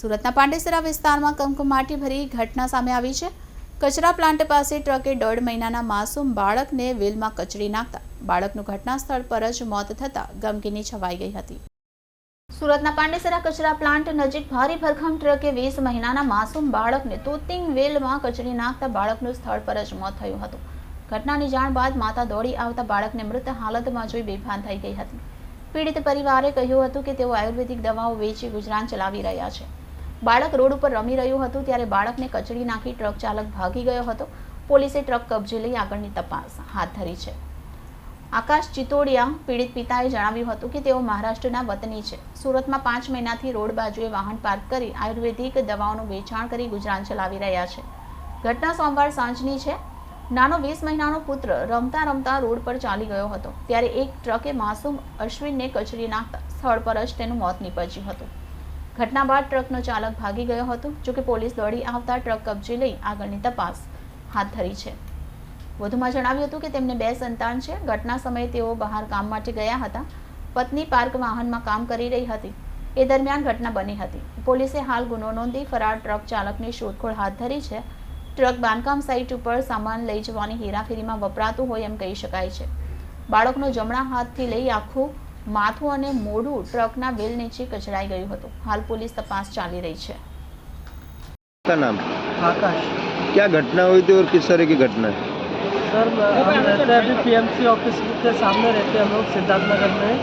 સુરતના પાંડેસરા વિસ્તારમાં કમકમાટી ભરી ઘટના સામે આવી છે। કચરા પ્લાન્ટ પાસે ટ્રકે 1.5 મહિનાના માસૂમ બાળકને વ્હીલમાં કચડી નાખતા બાળકનું ઘટના સ્થળ પર જ મોત થતાં ગમગીની છવાઈ ગઈ હતી। સુરતના પાંડેસરા કચરા પ્લાન્ટ નજીક ભારે ભરખમ ટ્રકે 20 મહિનાના માસૂમ બાળકને તૂતિંગ વ્હીલમાં કચડી નાખતા બાળકનું સ્થળ પર જ મોત થયું હતું। ઘટનાની જાણ બાદ માતા દોડી આવતા બાળકને મૃત હાલતમાં જોઈ બેભાન થઈ ગઈ હતી। પીડિત પરિવારે કહ્યું હતું કે તેઓ આયુર્વેદિક દવાઓ વેચી ગુજરાન ચલાવી રહ્યા છે। બાળક રોડ ઉપર રમી રહ્યું હતું ત્યારે બાળકને કચડી નાખી ટ્રક ચાલક ભાગી ગયો હતો। પોલીસે ટ્રક કબજે લઈ આગળની તપાસ હાથ ધરી છે। આકાશ ચિતોડિયા પીડિત પિતાએ જણાવ્યું હતું કે તેઓ મહારાષ્ટ્રના વતની છે। સુરતમાં 5 મહિનાથી રોડ બાજુએ વાહન પાર્ક કરી આયુર્વેદિક દવાઓનું વેચાણ કરી ગુજરાન ચલાવી રહ્યા છે। ઘટના સોમવાર સાંજની છે। નાનો 20 મહિનાનો પુત્ર રમતા રમતા રોડ પર ચાલી ગયો હતો ત્યારે એક ટ્રકે માસૂમ અશ્વિનને કચડી નાખતા સ્થળ પર જ તેનું મોત નીપજ્યું હતું। ઘટના બાદ ટ્રકનો ચાલક ભાગી ગયો હતો। જોકે પોલીસ દોડી આવતા ટ્રક કબજે લઈ આગળની તપાસ હાથ ધરી છે। વધુમાં જણાવ્યું હતું કે તેમને 2 સંતાન છે। ઘટના સમયે તેઓ બહાર કામ માટે ગયા હતા। પત્ની પાર્ક વાહનમાં કામ કરી રહી હતી। એ દરમિયાન ઘટના બની હતી। પોલીસે હાલ ગુનો નોંધી ફરાર ટ્રક ચાલકની શોધખોળ હાથ ધરી છે। ટ્રક બાંધકામ સાઇટ ઉપર સામાન લઈ જવાની હેરાફેરીમાં વપરાતું હોય એમ કહી શકાય છે। બાળકનો જમણા હાથથી લઈ આખું માથું અને મોઢું ટ્રકના વ્હીલ નીચે कचड़ाई गયું હતું। हाल पुलिस तपास चाली रही है। का नाम आकाश। क्या घटना हुई थी और किस तरह की घटना है? सर हम रहते हैं अभी पीएमसी ऑफिस के सामने रहते हैं हम लोग सिद्धार्थ नगर में।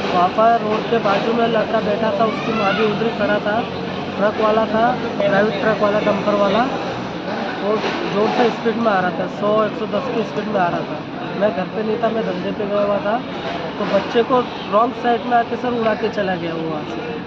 वहाँ पर रोड के बाजू में लड़का बैठा था, उसकी माँ भी उधर खड़ा था। ट्रक वाला था, प्राइवेट ट्रक वाला, डंपर वाला, वो जोर से स्पीड में आ रहा था, 100-110 की स्पीड में आ रहा था। मैं घर पे नहीं था, मैं धंधे पे गया हुआ था, तो बच्चे को रॉन्ग साइड में आके सर उड़ा के चला गया वो वहाँ से।